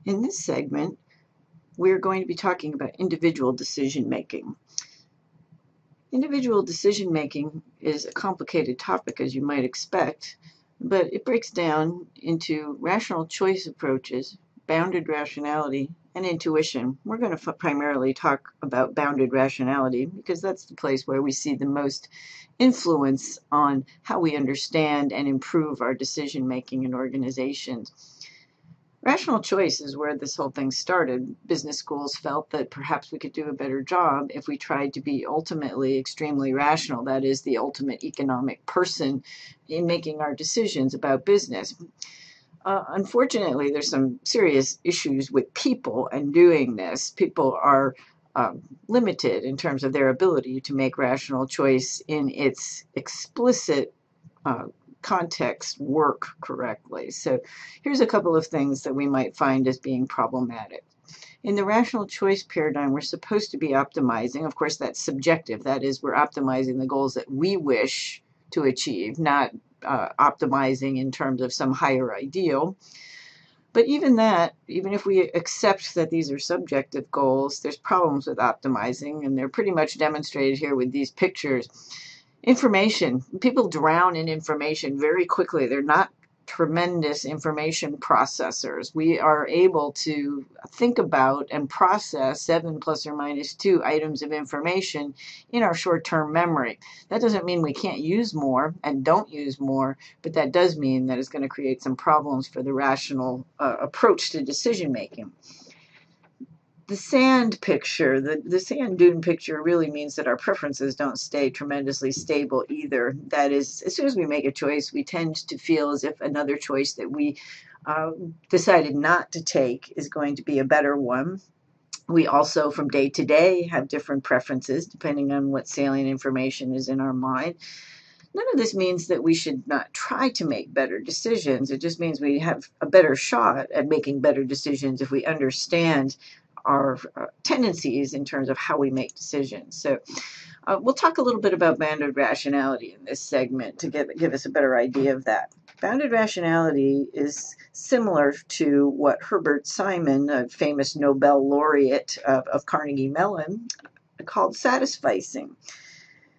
In this segment, we're going to be talking about individual decision making. Individual decision making is a complicated topic, as you might expect, but it breaks down into rational choice approaches, bounded rationality, and intuition. We're going to primarily talk about bounded rationality because that's the place where we see the most influence on how we understand and improve our decision making in organizations. Rational choice is where this whole thing started. Business schools felt that perhaps we could do a better job if we tried to be ultimately extremely rational, that is, the ultimate economic person in making our decisions about business. Unfortunately, there's some serious issues with people and doing this. People are limited in terms of their ability to make rational choice in its explicit context work correctly. So here's a couple of things that we might find as being problematic. In the rational choice paradigm, we're supposed to be optimizing. Of course, that's subjective. That is, we're optimizing the goals that we wish to achieve, not optimizing in terms of some higher ideal. But even that, even if we accept that these are subjective goals, there's problems with optimizing, and they're pretty much demonstrated here with these pictures. Information. People drown in information very quickly. They're not tremendous information processors. We are able to think about and process 7 plus or minus 2 items of information in our short-term memory. That doesn't mean we can't use more and don't use more, but that does mean that it's going to create some problems for the rational approach to decision making. The sand picture, the sand dune picture really means that our preferences don't stay tremendously stable either. That is, as soon as we make a choice, we tend to feel as if another choice that we decided not to take is going to be a better one. We also, from day to day, have different preferences depending on what salient information is in our mind. None of this means that we should not try to make better decisions. It just means we have a better shot at making better decisions if we understand our tendencies in terms of how we make decisions. So we'll talk a little bit about bounded rationality in this segment to give us a better idea of that. Bounded rationality is similar to what Herbert Simon, a famous Nobel laureate of Carnegie Mellon, called satisficing.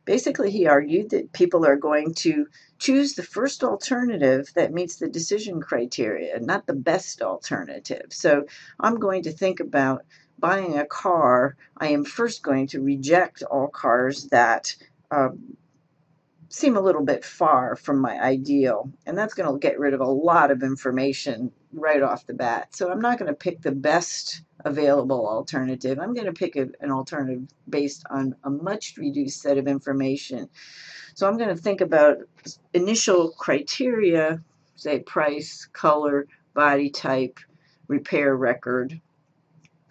Basically, he argued that people are going to choose the first alternative that meets the decision criteria, not the best alternative. So I'm going to think about buying a car. I am first going to reject all cars that seem a little bit far from my ideal. And that's going to get rid of a lot of information right off the bat. So I'm not going to pick the best available alternative. I'm going to pick an alternative based on a much reduced set of information. So I'm going to think about initial criteria, say price, color, body type, repair record.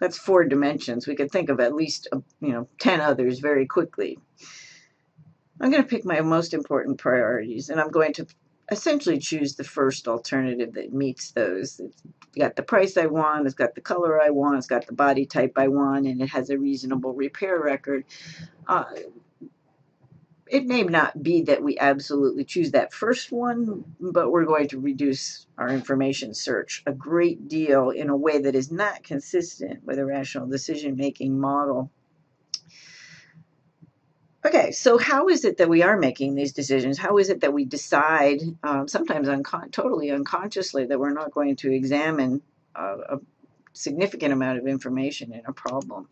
That's 4 dimensions. We could think of at least 10 others very quickly. I'm going to pick my most important priorities, and I'm going to essentially choose the first alternative that meets those. It's got the price I want, it's got the color I want, it's got the body type I want, and it has a reasonable repair record. It may not be that we absolutely choose that first one, but we're going to reduce our information search a great deal in a way that is not consistent with a rational decision-making model. Okay, so how is it that we are making these decisions? How is it that we decide, sometimes totally unconsciously, that we're not going to examine a significant amount of information in a problem?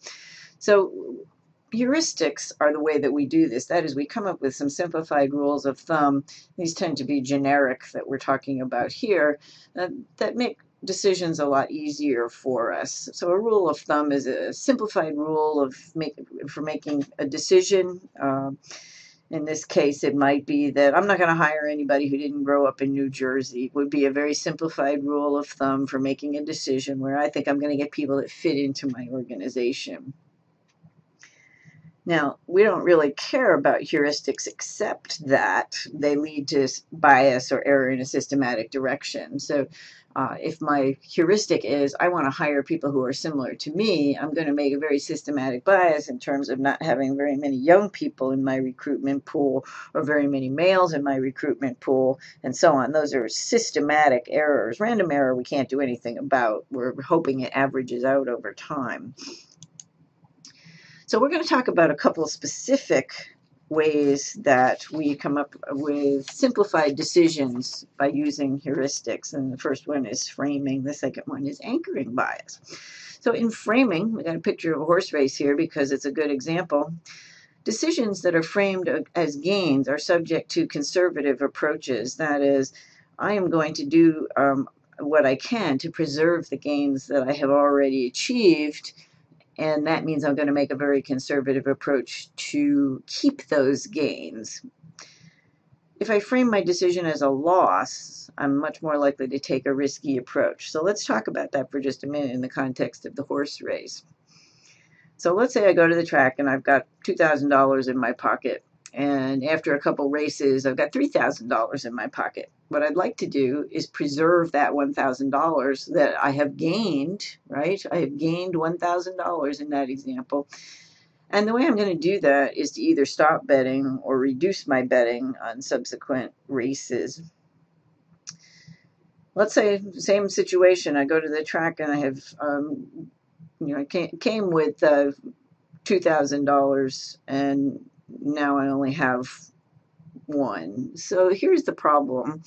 So heuristics are the way that we do this. That is, we come up with some simplified rules of thumb. These tend to be generic that we're talking about here that make decisions a lot easier for us. So a rule of thumb is a simplified rule for making a decision. In this case, it might be that I'm not going to hire anybody who didn't grow up in New Jersey. It would be a very simplified rule of thumb for making a decision where I think I'm going to get people that fit into my organization. Now, we don't really care about heuristics except that they lead to bias or error in a systematic direction. So If my heuristic is I want to hire people who are similar to me, I'm going to make a very systematic bias in terms of not having very many young people in my recruitment pool or very many males in my recruitment pool and so on. Those are systematic errors. Random error we can't do anything about. We're hoping it averages out over time. So we're going to talk about a couple of specific ways that we come up with simplified decisions by using heuristics. And the first one is framing. The second one is anchoring bias. So in framing, we got a picture of a horse race here because it's a good example. Decisions that are framed as gains are subject to conservative approaches. That is, I am going to do what I can to preserve the gains that I have already achieved, and that means I'm going to make a very conservative approach to keep those gains. If I frame my decision as a loss, I'm much more likely to take a risky approach. So let's talk about that for just a minute in the context of the horse race. So let's say I go to the track and I've got $2,000 in my pocket, and after a couple races I've got $3,000 in my pocket. What I'd like to do is preserve that $1,000 that I have gained, right? I have gained $1,000 in that example. And the way I'm going to do that is to either stop betting or reduce my betting on subsequent races. Let's say same situation. I go to the track and I have, I came with $2,000 and now I only have one. So here's the problem.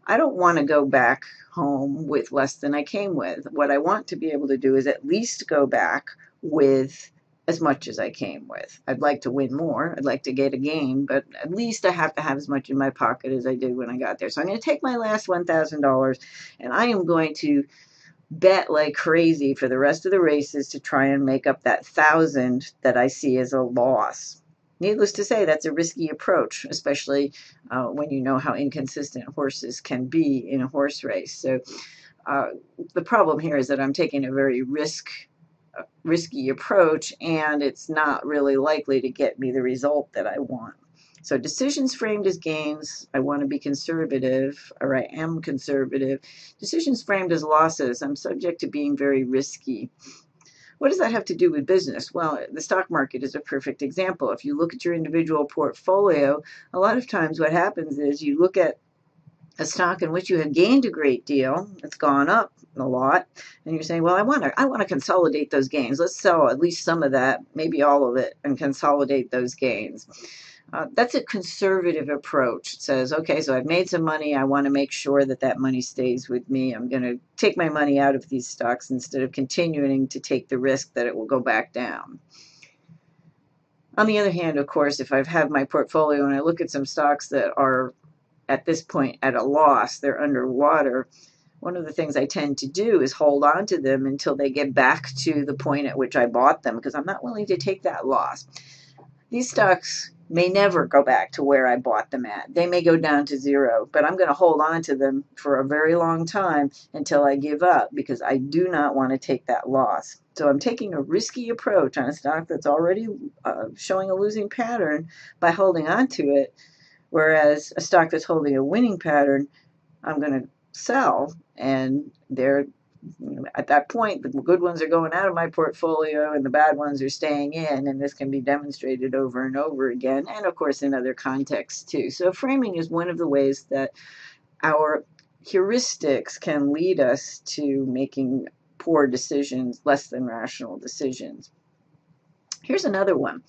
I don't want to go back home with less than I came with. What I want to be able to do is at least go back with as much as I came with. I'd like to win more. I'd like to get a gain, but at least I have to have as much in my pocket as I did when I got there. So I'm going to take my last $1,000 and I am going to bet like crazy for the rest of the races to try and make up that 1,000 that I see as a loss. Needless to say, that's a risky approach, especially when you know how inconsistent horses can be in a horse race. So the problem here is that I'm taking a very risky approach, and it's not really likely to get me the result that I want. So decisions framed as gains, I want to be conservative, or I am conservative. Decisions framed as losses, I'm subject to being very risky. What does that have to do with business? Well, the stock market is a perfect example. If you look at your individual portfolio, a lot of times what happens is you look at a stock in which you have gained a great deal, it's gone up a lot, and you're saying, well, I want to consolidate those gains. Let's sell at least some of that, maybe all of it, and consolidate those gains. That's a conservative approach. It says, okay, so I've made some money. I want to make sure that that money stays with me. I'm going to take my money out of these stocks instead of continuing to take the risk that it will go back down. On the other hand, of course, if I have my portfolio and I look at some stocks that are at this point at a loss, they're underwater, one of the things I tend to do is hold on to them until they get back to the point at which I bought them, because I'm not willing to take that loss. These stocks may never go back to where I bought them at. They may go down to zero, but I'm going to hold on to them for a very long time until I give up, because I do not want to take that loss. So I'm taking a risky approach on a stock that's already showing a losing pattern by holding on to it, whereas a stock that's holding a winning pattern, I'm going to sell, and at that point, the good ones are going out of my portfolio and the bad ones are staying in, and this can be demonstrated over and over again, and of course in other contexts too. So framing is one of the ways that our heuristics can lead us to making poor decisions, less than rational decisions. Here's another one.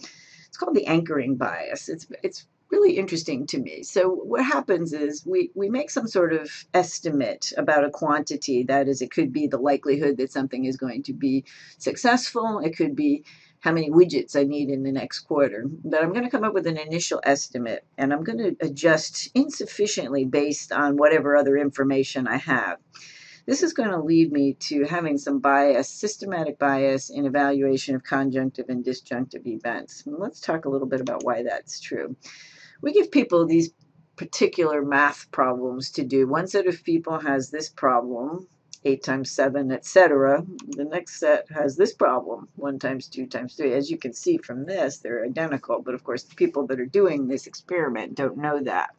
It's called the anchoring bias. It's really interesting to me. So what happens is we make some sort of estimate about a quantity. That is, it could be the likelihood that something is going to be successful. It could be how many widgets I need in the next quarter. But I'm going to come up with an initial estimate, and I'm going to adjust insufficiently based on whatever other information I have. This is going to lead me to having some bias, systematic bias in evaluation of conjunctive and disjunctive events. And let's talk a little bit about why that's true. We give people these particular math problems to do. One set of people has this problem, 8 times 7, etc. The next set has this problem, 1 times 2 times 3. As you can see from this, they're identical. But of course, the people that are doing this experiment don't know that.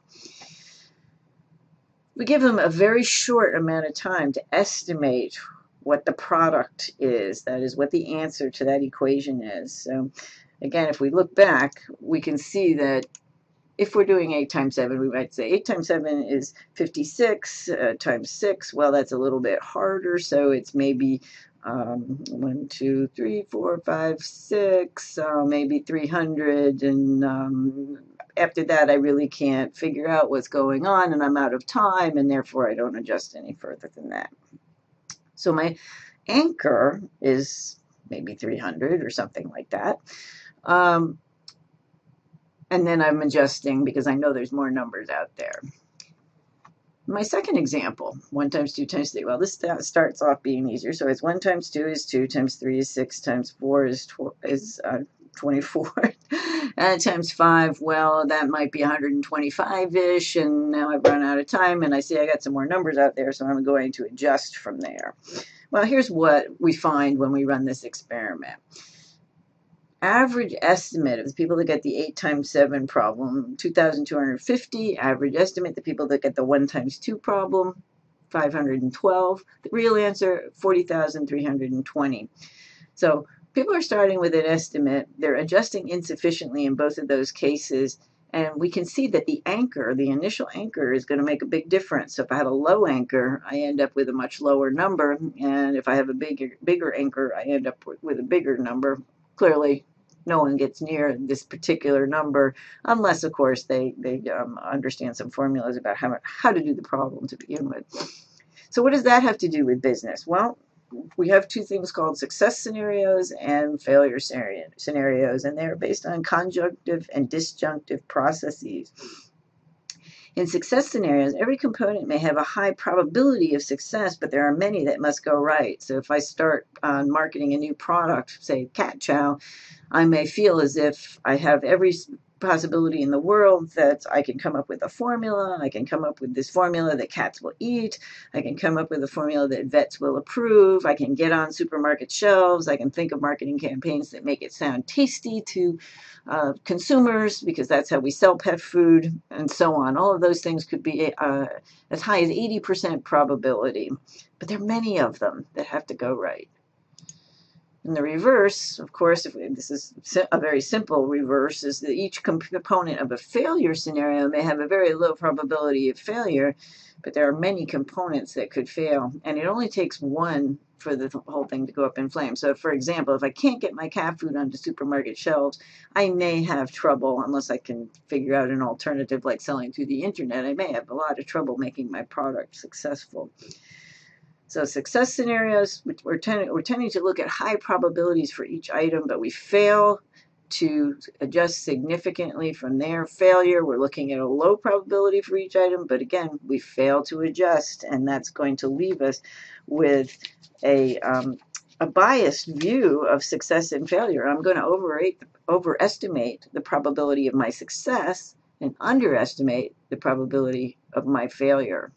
we give them a very short amount of time to estimate what the product is. That is what the answer to that equation is. So again, if we look back, we can see that if we're doing 8 times 7, we might say 8 times 7 is 56 times 6. Well, that's a little bit harder, so it's maybe 1, 2, 3, 4, 5, 6, maybe 300, and after that I really can't figure out what's going on, and I'm out of time, and therefore I don't adjust any further than that. So my anchor is maybe 300 or something like that. And then I'm adjusting because I know there's more numbers out there. My second example, 1 times 2 times 3. Well, this starts off being easier. So it's 1 times 2 is 2, times 3 is 6, times 4 is 24, and times 5, well, that might be 125-ish, and now I've run out of time, and I see I got some more numbers out there, so I'm going to adjust from there. Well, here's what we find when we run this experiment. Average estimate of the people that get the 8 times 7 problem, 2,250. Average estimate, the people that get the 1 times 2 problem, 512. The real answer, 40,320. So people are starting with an estimate. They're adjusting insufficiently in both of those cases. And we can see that the anchor, the initial anchor, is going to make a big difference. So if I have a low anchor, I end up with a much lower number. And if I have a bigger anchor, I end up with a bigger number. Clearly, no one gets near this particular number unless, of course, they understand some formulas about how to do the problem to begin with. So what does that have to do with business? Well, we have 2 things called success scenarios and failure scenarios, and they're based on conjunctive and disjunctive processes. In success scenarios, every component may have a high probability of success, but there are many that must go right. So if I start marketing a new product, say cat chow, I may feel as if I have every possibility in the world that I can come up with a formula. I can come up with this formula that cats will eat. I can come up with a formula that vets will approve. I can get on supermarket shelves. I can think of marketing campaigns that make it sound tasty to consumers, because that's how we sell pet food, and so on. All of those things could be as high as 80% probability, but there are many of them that have to go right. In the reverse, of course, this is a very simple reverse, is that each component of a failure scenario may have a very low probability of failure, but there are many components that could fail, and it only takes one for the whole thing to go up in flames. So, for example, if I can't get my cat food onto supermarket shelves, I may have trouble, unless I can figure out an alternative like selling through the internet, I may have a lot of trouble making my product successful. So success scenarios, we're tending to look at high probabilities for each item, but we fail to adjust significantly from there. Failure, we're looking at a low probability for each item, but again, we fail to adjust, and that's going to leave us with a biased view of success and failure. I'm going to overestimate the probability of my success and underestimate the probability of my failure.